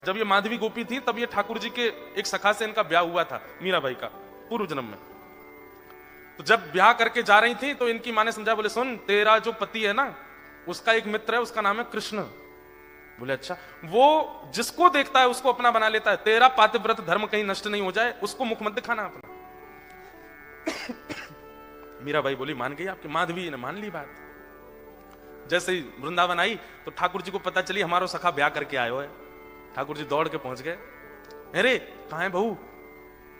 जब ये माधवी गोपी थी तब ये ठाकुर जी के एक सखा से इनका ब्याह हुआ था, मीराबाई का, पूर्व जन्म में। तो जब ब्याह करके जा रही थी तो इनकी माँ ने समझा, बोले सुन तेरा जो पति है ना उसका एक मित्र है, उसका नाम है कृष्ण। बोले अच्छा, वो जिसको देखता है उसको अपना बना लेता है, तेरा पातिव्रत धर्म कहीं नष्ट नहीं हो जाए, उसको मुख मत दिखाना अपना। मीराबाई बोली मान गई आपकी। माधवी ने मान ली बात। जैसे ही वृंदावन आई तो ठाकुर जी को पता चली हमारा सखा ब्याह करके आयो है। ठाकुर जी दौड़ के पहुंच गए, अरे कहां है बहू?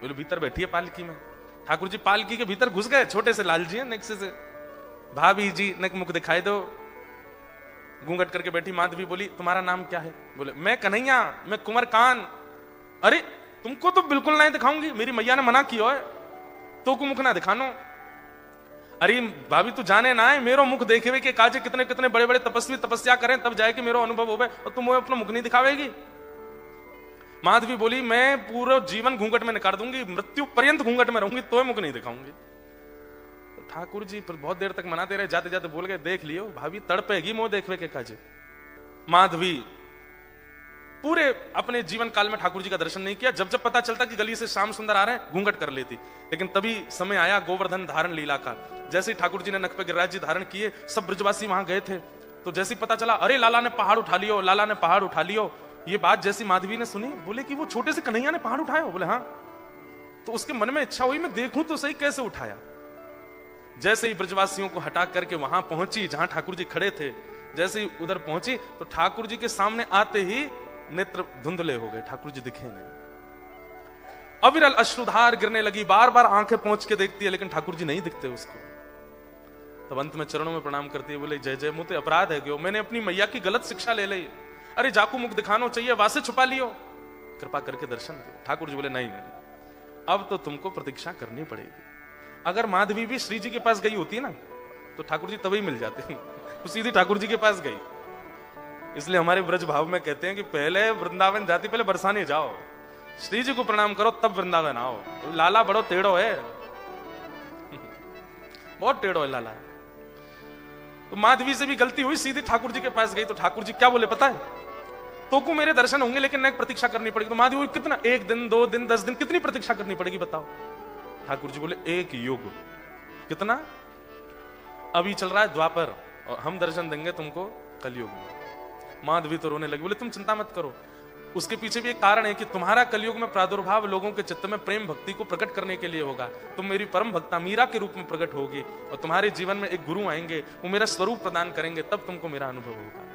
बोले भीतर बैठी है पालकी में। ठाकुर जी पालकी के भीतर घुस गए, छोटे से लाल जी है नेक्से से, भाभी जी ने मुख दिखाई दो। घूंघट करके बैठी माधवी बोली तुम्हारा नाम क्या है? बोले मैं कन्हैया, मैं कुंवर कान। अरे तुमको तो बिल्कुल नहीं दिखाऊंगी, मेरी मैया ने मना किया है, तो को मुख ना दिखानो। अरे भाभी तू जाने ना है, मेरो मुख देखे हुए के काजे कितने कितने बड़े बड़े तपस्वी तपस्या करें तब जाए कि मेरो अनुभव होवे, और तुम अपना मुख नहीं दिखावेगी। माधवी बोली मैं पूरा जीवन घूंघट में निकाल दूंगी, मृत्यु पर्यंत घूंघट में रहूंगी, तो मुख नहीं दिखाऊंगी। तो ठाकुर जी पर बहुत देर तक मनाते रहे, जाते जाते बोल गए देख लियो भाभी तड़पेगी मोह देखवे के काजे। माधवी पूरे अपने जीवन काल में ठाकुर जी का दर्शन नहीं किया। जब जब पता चलता कि गली से श्याम सुंदर आ रहे हैं घूंघट कर लेती। लेकिन तभी समय आया गोवर्धन धारण लीला का। जैसे ही ठाकुर जी ने नख पे गिरिराज जी धारण किए, सब ब्रजवासी वहां गए थे। तो जैसे ही पता चला अरे लाला ने पहाड़ उठा लियो, लाला ने पहाड़ उठा लियो, ये बात जैसी माधवी ने सुनी, बोले कि वो छोटे से कन्हैया ने पहाड़ उठाया? बोले हाँ। तो उसके मन में इच्छा हुई मैं देखूं तो सही कैसे उठाया। जैसे ही ब्रजवासियों को हटा करके वहां पहुंची जहां ठाकुर जी खड़े थे, जैसे ही उधर पहुंची तो ठाकुर जी के सामने आते ही नेत्र धुंधले हो गए, ठाकुर जी दिखे नहीं। अविरल अश्रुधार गिरने लगी, बार बार आंखें पहुंच के देखती है लेकिन ठाकुर जी नहीं दिखते उसको। तब अंत में चरणों में प्रणाम करती है, बोले जय जय मुझे अपराध है क्यों, मैंने अपनी मैया की गलत शिक्षा ले ली। अरे जाकू मुख दिखाना चाहिए, वासे छुपा लियो, कृपा करके दर्शन दो। ठाकुर जी बोले नहीं नहीं, अब तो तुमको प्रतीक्षा करनी पड़ेगी। अगर माधवी भी श्री जी के पास गई होती ना तो ठाकुर जी तभी मिल जाते, वो सीधी ठाकुर जी के पास गई। इसलिए हमारे ब्रज भाव में कहते हैं कि पहले वृंदावन जाती पहले बरसाने जाओ, श्री जी को प्रणाम करो तब वृंदावन आओ। लाला बड़ो टेढ़ो है, बहुत टेढ़ो है लाला। तो माधवी से भी गलती हुई, सीधी ठाकुर जी के पास गई। तो ठाकुर जी क्या बोले पता है, तो को मेरे दर्शन होंगे लेकिन एक प्रतीक्षा करनी पड़ेगी। तो माधवी कितना, 1 दिन 2 दिन 10 दिन कितनी प्रतीक्षा करनी पड़ेगी बताओ? ठाकुर जी बोले 1 युग। कितना? अभी चल रहा है द्वापर और हम दर्शन देंगे तुमको कलयुग में। माधवी तो रोने लगी, बोले तुम चिंता मत करो, उसके पीछे भी एक कारण है कि तुम्हारा कलयुग में प्रादुर्भाव लोगों के चित्त में प्रेम भक्ति को प्रकट करने के लिए होगा। तुम मेरी परम भक्ता मीरा के रूप में प्रकट होगी और तुम्हारे जीवन में एक गुरु आएंगे, वो मेरा स्वरूप प्रदान करेंगे, तब तुमको मेरा अनुभव होगा।